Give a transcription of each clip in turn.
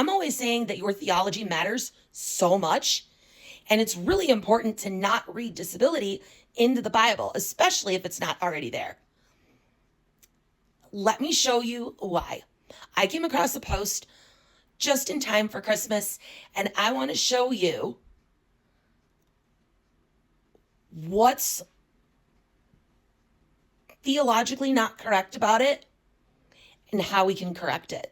I'm always saying that your theology matters so much, and it's really important to not read disability into the Bible, especially if it's not already there. Let me show you why. I came across a post just in time for Christmas, and I want to show you what's theologically not correct about it and how we can correct it.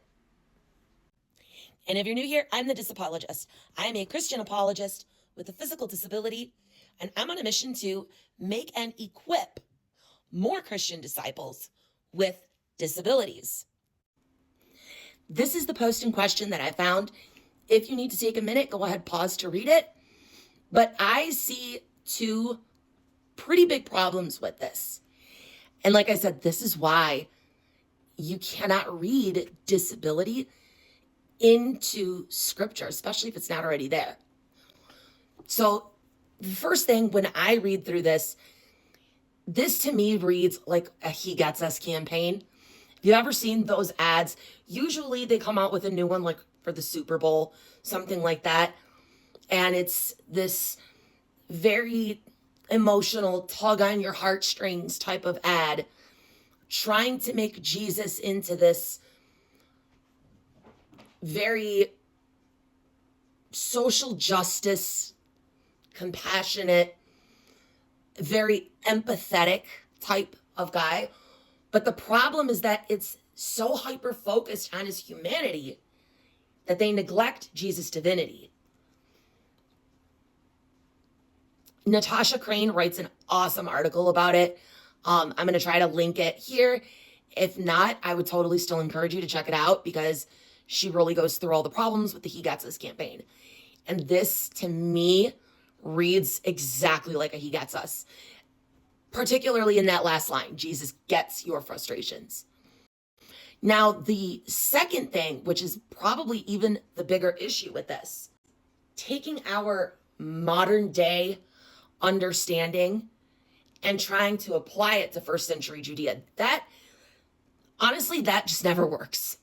And if you're new here, I'm the disapologist. I'm a Christian apologist with a physical disability, and I'm on a mission to make and equip more Christian disciples with disabilities. This is the post in question that I found. If you need to take a minute, go ahead, pause to read it. But I see two pretty big problems with this. And like I said, this is why you cannot read disability into scripture, especially if it's not already there. So the first thing, when I read through this to me reads like a He Gets Us campaign. Have you ever seen those ads? Usually they come out with a new one, like for the Super Bowl, something like that. And it's this very emotional, tug on your heartstrings type of ad, trying to make Jesus into this very social justice, compassionate, very empathetic type of guy. But the problem is that it's so hyper-focused on his humanity that they neglect Jesus' divinity. Natasha Crane writes an awesome article about it. I'm going to try to link it here. If not, I would totally still encourage you to check it out because she really goes through all the problems with the He Gets Us campaign. And this, to me, reads exactly like a He Gets Us. Particularly in that last line, Jesus gets your frustrations. Now, the second thing, which is probably even the bigger issue with this, taking our modern day understanding and trying to apply it to first century Judea, honestly, that just never works.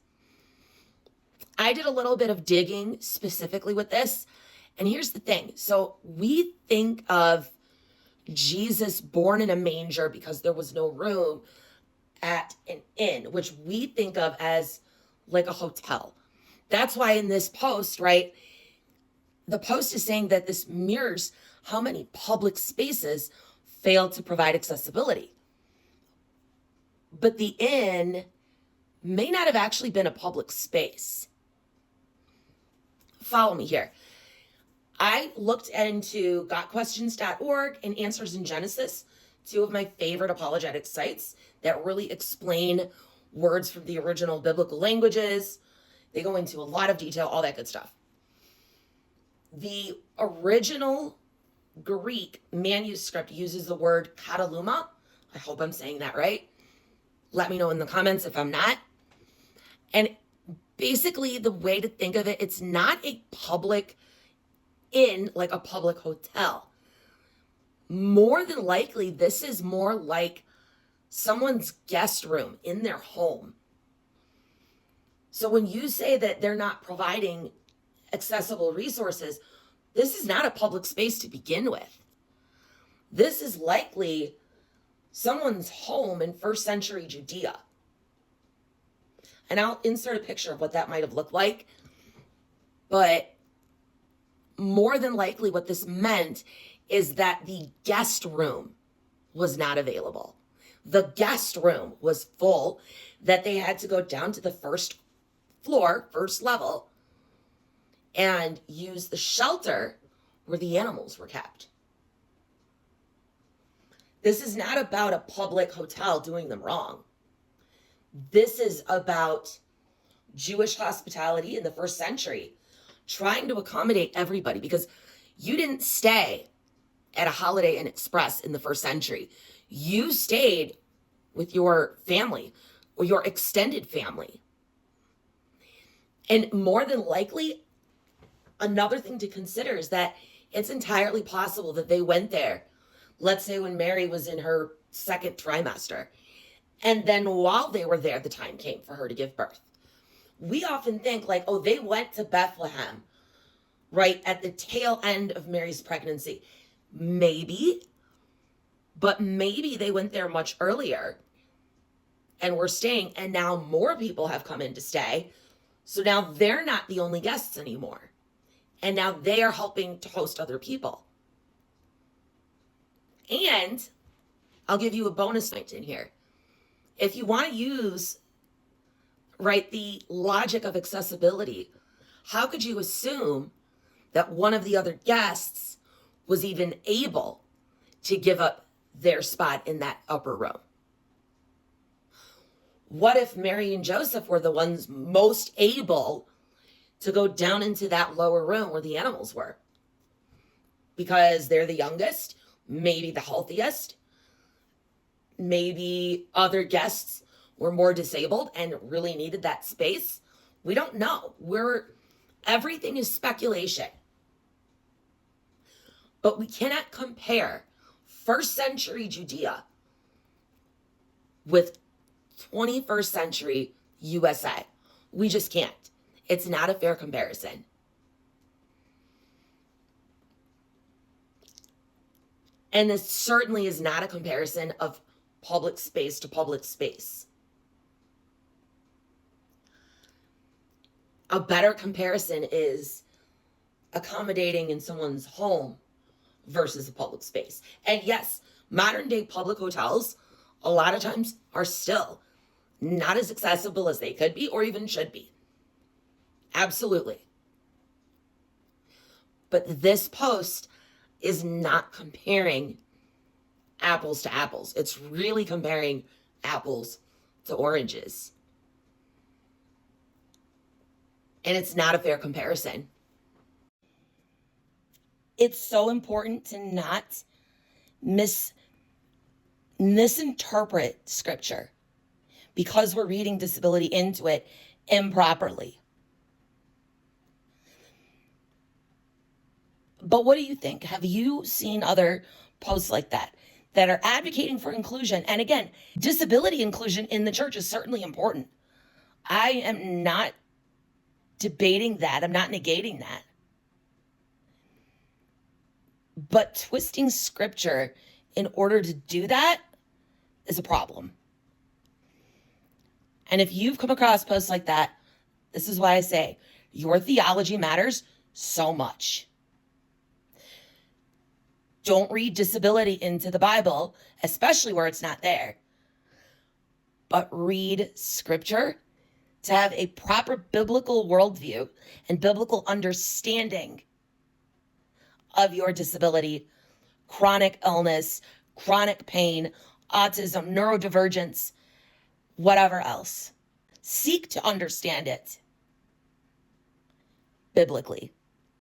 I did a little bit of digging specifically with this, and here's the thing. So we think of Jesus born in a manger because there was no room at an inn, which we think of as like a hotel. That's why in this post, right, the post is saying that this mirrors how many public spaces fail to provide accessibility. But the inn may not have actually been a public space. Follow me here. I looked into gotquestions.org and Answers in Genesis, two of my favorite apologetic sites that really explain words from the original biblical languages. They go into a lot of detail, all that good stuff. The original Greek manuscript uses the word kataluma. I hope I'm saying that right. Let me know in the comments if I'm not. And basically the way to think of it, it's not a public inn like a public hotel. More than likely, this is more like someone's guest room in their home. So when you say that they're not providing accessible resources, this is not a public space to begin with. This is likely someone's home in first century Judea. And I'll insert a picture of what that might have looked like. But more than likely what this meant is that the guest room was not available. The guest room was full, that they had to go down to the first floor, first level, and use the shelter where the animals were kept. This is not about a public hotel doing them wrong. This is about Jewish hospitality in the first century, trying to accommodate everybody, because you didn't stay at a Holiday Inn Express in the first century. You stayed with your family or your extended family. And more than likely, another thing to consider is that it's entirely possible that they went there, let's say when Mary was in her second trimester, and then while they were there, the time came for her to give birth. We often think like, oh, they went to Bethlehem, right at the tail end of Mary's pregnancy. Maybe, but maybe they went there much earlier and were staying, and now more people have come in to stay. So now they're not the only guests anymore. And now they are helping to host other people. And I'll give you a bonus point in here. If you want to use, right, the logic of accessibility, how could you assume that one of the other guests was even able to give up their spot in that upper row? What if Mary and Joseph were the ones most able to go down into that lower room where the animals were? Because they're the youngest, maybe the healthiest, maybe other guests were more disabled and really needed that space. We don't know. Everything is speculation. But we cannot compare first century Judea with 21st century USA. We just can't. It's not a fair comparison. And this certainly is not a comparison of public space to public space. A better comparison is accommodating in someone's home versus a public space. And yes, modern day public hotels a lot of times are still not as accessible as they could be or even should be. Absolutely. But this post is not comparing apples to apples. It's really comparing apples to oranges. And it's not a fair comparison. It's so important to not misinterpret scripture because we're reading disability into it improperly. But what do you think? Have you seen other posts like that are advocating for inclusion? And again, disability inclusion in the church is certainly important. I am not debating that. I'm not negating that. But twisting scripture in order to do that is a problem. And if you've come across posts like that, this is why I say your theology matters so much. Don't read disability into the Bible, especially where it's not there. But read scripture to have a proper biblical worldview and biblical understanding of your disability, chronic illness, chronic pain, autism, neurodivergence, whatever else. Seek to understand it biblically.